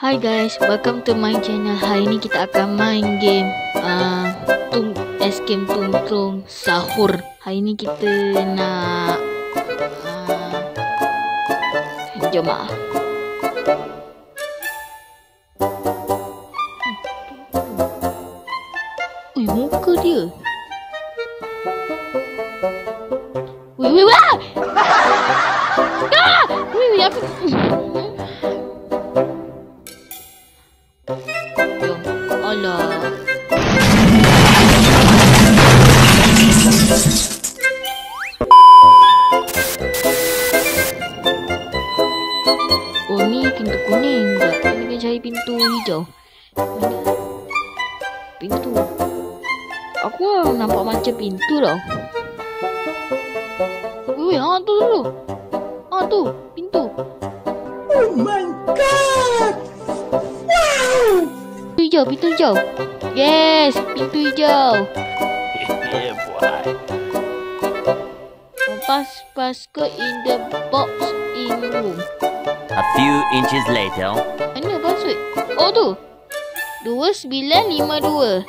Hi guys, welcome to my channel. Hari ni kita akan main game Escape Tung Sahur. Hari ni kita nak jom ah. Ui, muka dia. Ui, wah! Ah! Ui, aku jom. Alah. Oh, ni pintu kuning. Sekejap, kita kena cari pintu hijau. Mana? Pintu. Aku nampak macam pintu tau. Weh, tu dulu. Tu, pintu. Oh my god! Wow! Pintu hijau. Yes, pintu hijau. Yeah, boy. Pass code in the box in room. A few inches later. Mana password? Oh tu. 2952.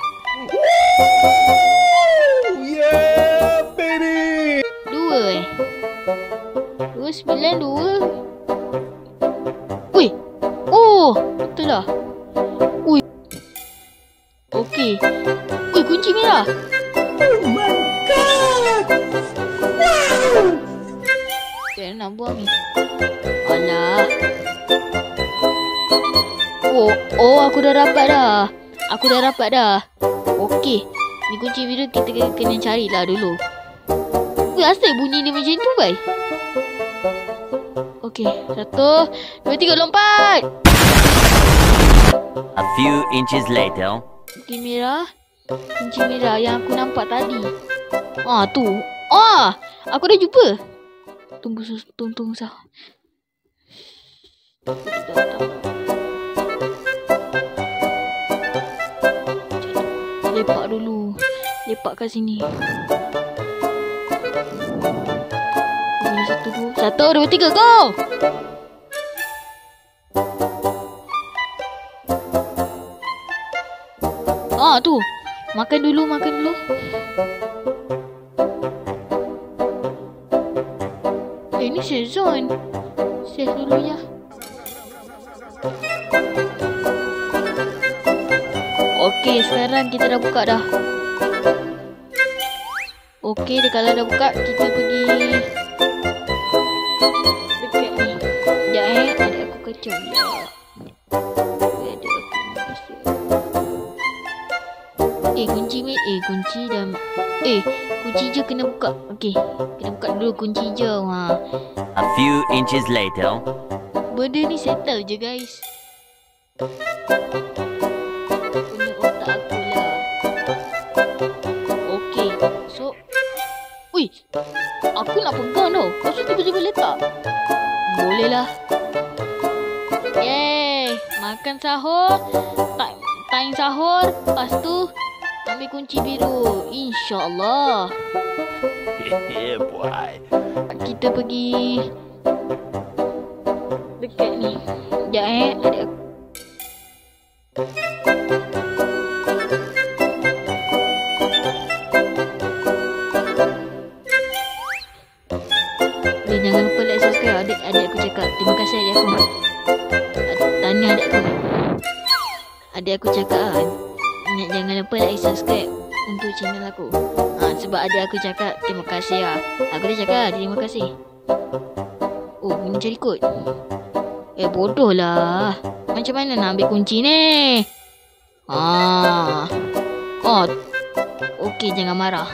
Yeah, baby! 292. Wih. Oh, betul lah. Ui. Okey. Ui, kunci merah. Oh my god! Wow! Saya nak buang ni. Alah. Oh, aku dah dapat dah. Okey. Ni kunci biru kita kena carilah dulu. Weh, asal bunyi dia macam tu, bai? Okey, 1, 2, 3, lompat! A few inches later. Kunci merah yang aku nampak tadi. Tu. Aku dah jumpa. Tunggu sah. Lepak dulu. Lepak kat sini. 1, 2, 3, go! Tu. Makan dulu. Ini safe zone. Save dulu ya. Okey, sekarang kita dah buka dah. Okey, kalau dah buka, kita pergi dekat ni. Sekejap adik aku kacau pula. Adik aku masuk. Kunci je kena buka. Okey, kena buka dulu kunci hijau. A few inches later. Benda ni settle je guys. Guna otak aku lah. Okey, so ui, aku nak pegang tau. Lepas tu tiba-tiba letak. Boleh lah. Yeay, makan sahur. Time sahur. Lepas tu ambil kunci biru. InsyaAllah. Yeah, boy. Kita pergi dekat ni. Sekejap adik aku. Jangan lupa like, subscribe. Adik aku cakap. Terima kasih adik aku. Tanya adik aku. Adik aku cakap jangan lupa like, subscribe untuk channel aku. Sebab adik aku cakap terima kasih lah. Aku dah cakap terima kasih. Oh, kena cari kod. Bodoh lah. Macam mana nak ambil kunci ni? Okey, jangan marah.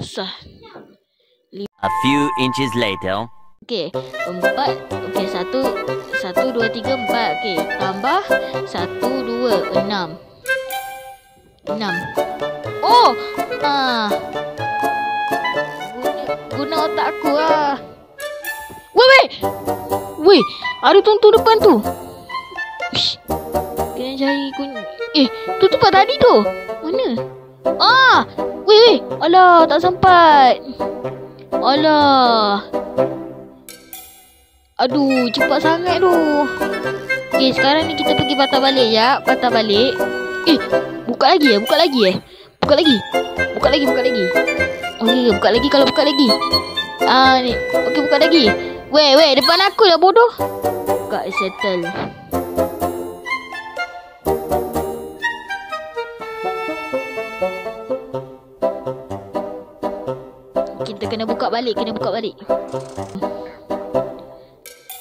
Sah. A few inches later. Okey, 4. Okey, 1, 2, 3, 4. Okey, tambah 1, 2, 6. 6. Oh! Guna otak aku lah. Weh! Ada tuntung depan tu. Kena cari kunci. Tu tempat tadi tu. Mana? Weh! Alah, tak sempat. Alah. Aduh, cepat sangat tu. Okay, sekarang ni kita pergi patah balik ya. Patah balik. Buka lagi. Buka lagi. Okay, buka lagi kalau buka lagi. Ni. Okay, buka lagi. Weh, depan aku lah bodoh. Buka settle. Kita kena buka balik.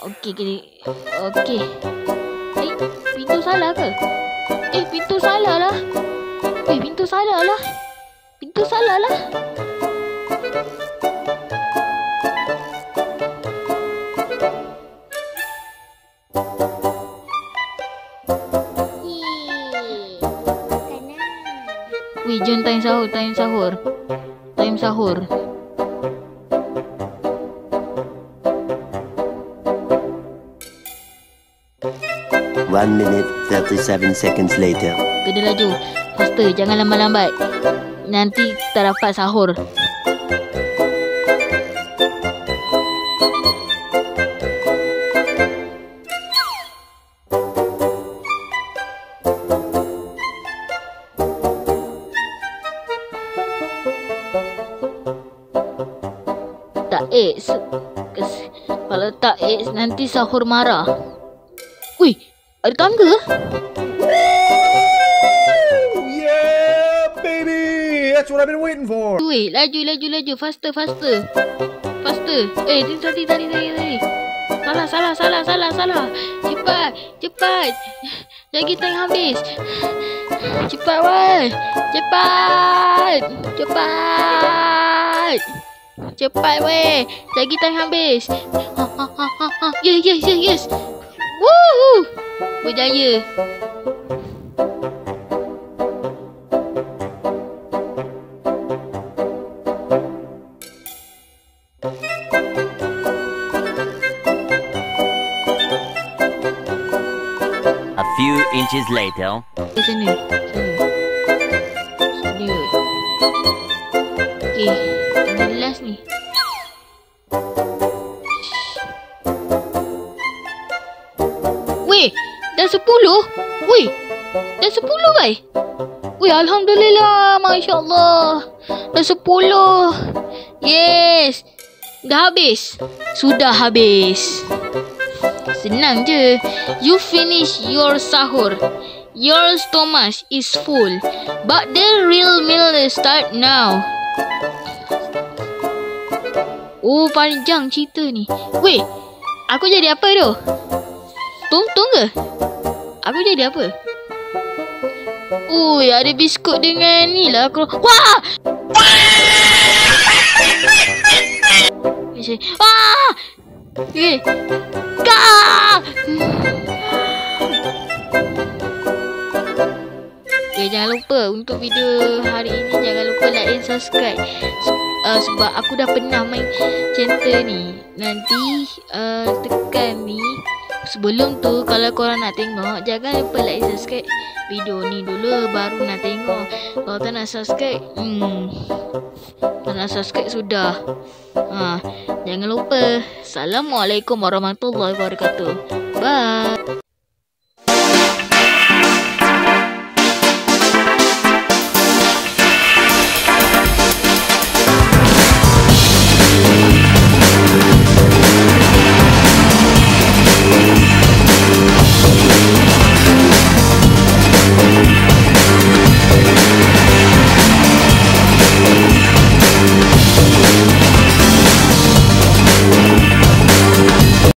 Okey. Pintu salah ke? Pintu salah lah. Wih, jom time sahur. 1 minute 37 seconds later. Kena laju. Faster, jangan lambat-lambat. Nanti tak dapat sahur. Tak kalau tak nanti sahur marah. Wih, ada tangga? Yeah, baby! That's what I've been waiting for. Wih, laju. Faster. Tadi. Salah. Cepat. Lagi time habis. Cepat, weh. Cepat, weh. Lagi time habis. Yes. Woo! Berjaya. A few inches later. Sini. Okay, ini last ni. Weh, dah 10? Weh, dah 10 bai? Weh, Alhamdulillah, Masya Allah. Dah 10. Yes. Dah habis? Sudah habis. Senang je. You finish your sahur. Your stomach is full. But the real meal start now. Oh, panjang cerita ni. Weh, aku jadi apa tu? Tungtung ke? Aku jadi apa? Ui, ada biskut dengan ni lah. Wah! Wah! Kak! Jangan lupa untuk video hari ini, jangan lupa like and subscribe. Sebab aku dah pernah main channel ni. Nanti tekan ni. Sebelum tu, kalau korang nak tengok, jangan lupa like and subscribe video ni dulu, baru nak tengok. Kalau tak nak subscribe, tak nak subscribe sudah. Jangan lupa. Assalamualaikum warahmatullahi wabarakatuh. Bye.